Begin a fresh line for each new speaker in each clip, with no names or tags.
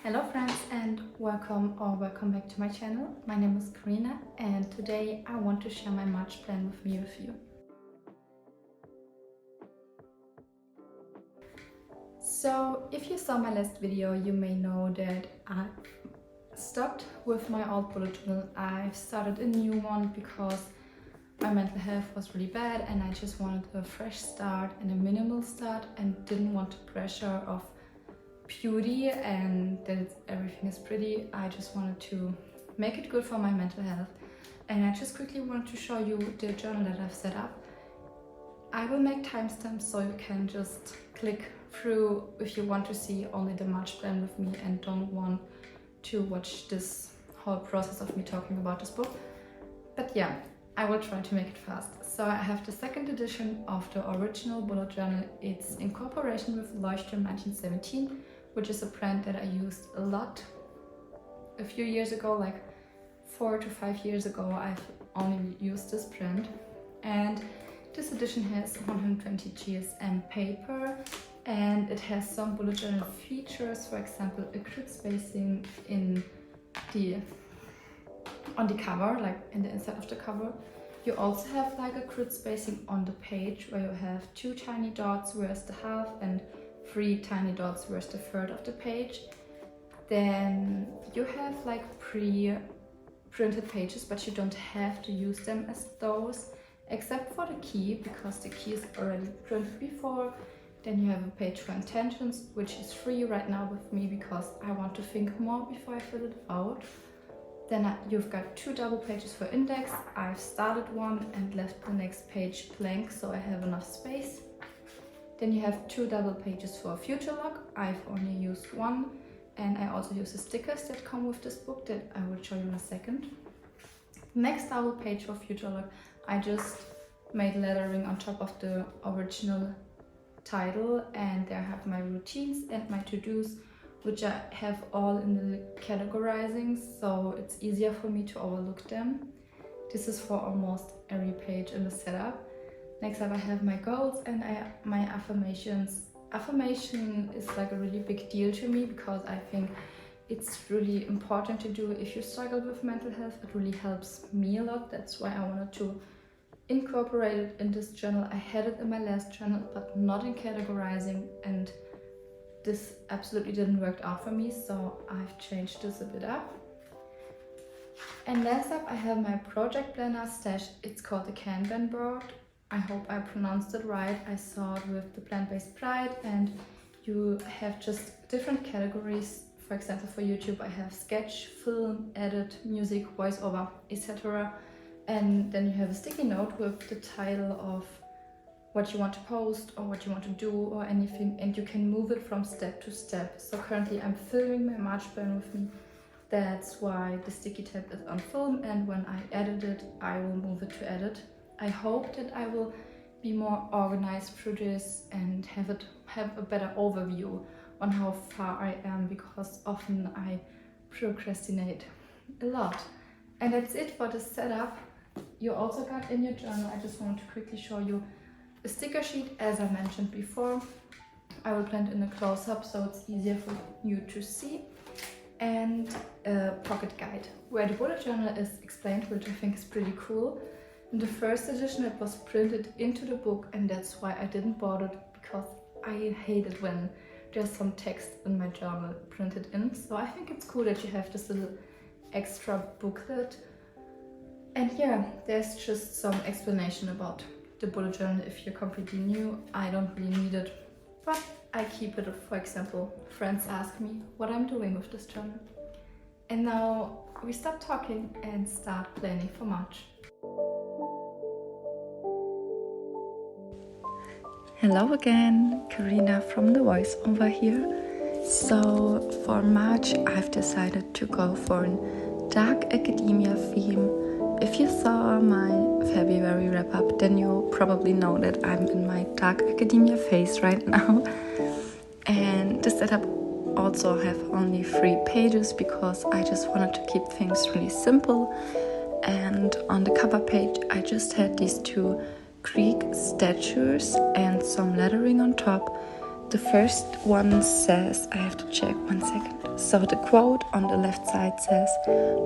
Hello friends and welcome back to my channel. My name is Carina and today I want to share my March plan with you. So if you saw my last video, you may know that I stopped with my old bullet journal. I've started a new one because my mental health was really bad and I just wanted a fresh start and a minimal start and didn't want the pressure of beauty and that everything is pretty. I just wanted to make it good for my mental health, and I just quickly want to show you the journal that I've set up. I will make timestamps so you can just click through if you want to see only the March plan with me and don't want to watch this whole process of me talking about this book. But yeah, I will try to make it fast. So I have the second edition of the original bullet journal. It's in cooperation with Leuchtturm 1917, which is a brand that I used a lot a few years ago, like 4 to 5 years ago. I've only used this brand, and this edition has 120 GSM paper and it has some bullet journal features, for example a grid spacing on the cover, like in the inside of the cover. You also have like a grid spacing on the page where you have 2 tiny dots where's the half and 3 tiny dots where's the third of the page. Then you have like pre-printed pages, but you don't have to use them as those, except for the key, because the key is already printed before. Then you have a page for intentions, which is free right now with me because I want to think more before I fill it out. Then you've got 2 double pages for index. I've started one and left the next page blank so I have enough space. Then you have 2 double pages for future log. I've only used one, and I also use the stickers that come with this book that I will show you in a second. Next double page for future log, I just made lettering on top of the original title, and there I have my routines and my to-dos, which I have all in the categorizing, so it's easier for me to overlook them. This is for almost every page in the setup. Next up I have my goals and my affirmations. Affirmation is like a really big deal to me because I think it's really important to do if you struggle with mental health. It really helps me a lot. That's why I wanted to incorporate it in this journal. I had it in my last journal but not in categorizing, and this absolutely didn't work out for me, so I've changed this a bit up. And last up I have my project planner stash. It's called the Kanban board. I hope I pronounced it right. I saw it with the plant-based pride, and you have just different categories. For example, for YouTube I have sketch, film, edit, music, voiceover, etc. And then you have a sticky note with the title of what you want to post or what you want to do or anything, and you can move it from step to step. So currently I'm filming my March plan with me. That's why the sticky tab is on film, and when I edit it, I will move it to edit. I hope that I will be more organized through this and have a better overview on how far I am, because often I procrastinate a lot. And that's it for the setup. You also got in your journal, I just want to quickly show you a sticker sheet, as I mentioned before. I will blend in a close-up so it's easier for you to see. And a pocket guide where the bullet journal is explained, which I think is pretty cool. In the first edition it was printed into the book, and that's why I didn't bother it, because I hate it when there's some text in my journal printed in. So I think it's cool that you have this little extra booklet. And yeah, there's just some explanation about the bullet journal if you're completely new. I don't really need it, but I keep it. For example, friends ask me what I'm doing with this journal. And now we stop talking and start planning for March. Hello again, Carina from The Voice over here. So for March I've decided to go for a dark academia theme. If you saw my February wrap up, then you probably know that I'm in my dark academia phase right now. And the setup also have only 3 pages because I just wanted to keep things really simple. And on the cover page I just had these 2 Greek statues and some lettering on top. The first one says, I have to check 1 second, So the quote on the left side says,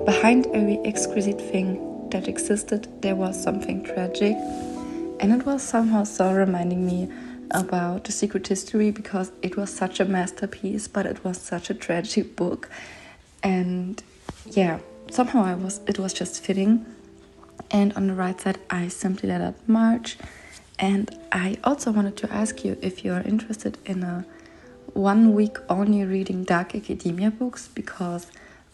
"Behind every exquisite thing that existed, there was something tragic." And it was somehow so reminding me about The Secret History, because it was such a masterpiece, but it was such a tragic book. And yeah, somehow it was just fitting. And on the right side, I simply let out March. And I also wanted to ask you if you are interested in a 1 week only reading dark academia books, because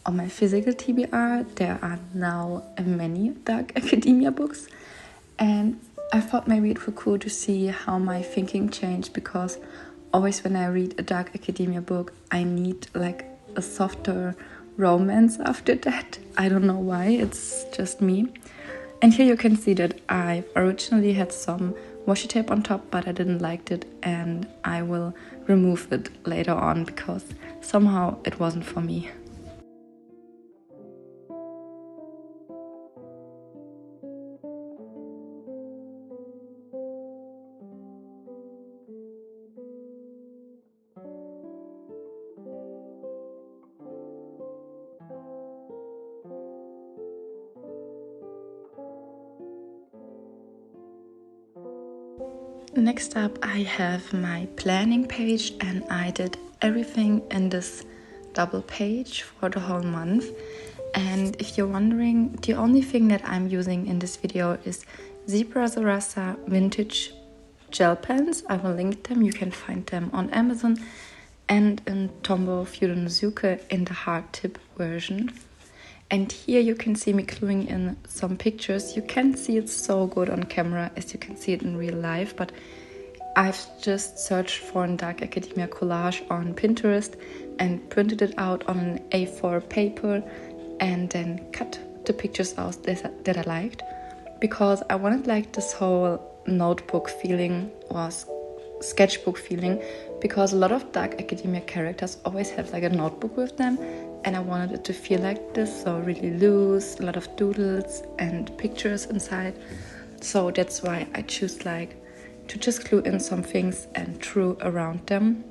on my physical TBR there are now many dark academia books, and I thought maybe it would be cool to see how my thinking changed, because always when I read a dark academia book I need like a softer romance after that. I don't know why, it's just me. And here you can see that I originally had some washi tape on top, but I didn't like it, and I will remove it later on because somehow it wasn't for me. Next up, I have my planning page, and I did everything in this double page for the whole month. And if you're wondering, the only thing that I'm using in this video is Zebra Zarasa vintage gel pens. I will link them, you can find them on Amazon, and in Tombow Fudonosuke in the hard tip version. And here you can see me gluing in some pictures. You can't see it so good on camera as you can see it in real life, but I've just searched for a dark academia collage on Pinterest and printed it out on an A4 paper and then cut the pictures out that I liked, because I wanted like this whole notebook feeling or sketchbook feeling, because a lot of dark academia characters always have like a notebook with them, and I wanted it to feel like this, so really loose, a lot of doodles and pictures inside. So that's why I choose like to just glue in some things and draw around them.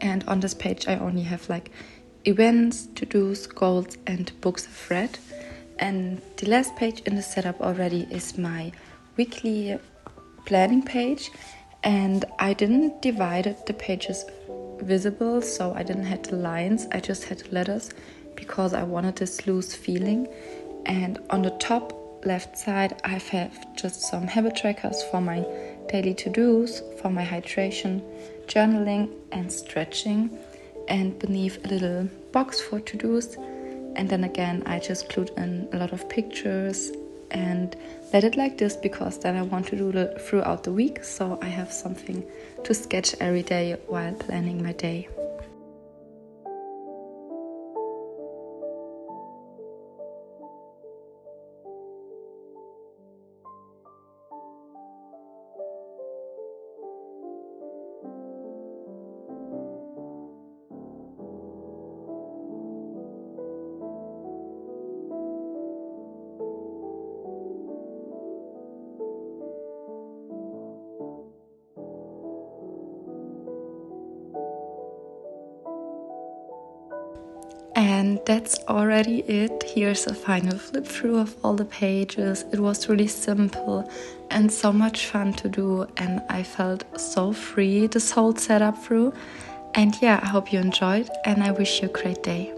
And on this page I only have like events, to-dos, goals and books I've read. And the last page in the setup already is my weekly planning page, and I didn't divide the pages visible, so I didn't have the lines, I just had the letters because I wanted this loose feeling. And on the top left side I have just some habit trackers for my daily to-dos, for my hydration, journaling and stretching, and beneath a little box for to-dos. And then again I just glued in a lot of pictures and let it like this, because then I want to do it throughout the week, so I have something to sketch every day while planning my day. And that's already it. Here's a final flip through of all the pages. It was really simple and so much fun to do, and I felt so free this whole setup through. And yeah, I hope you enjoyed, and I wish you a great day.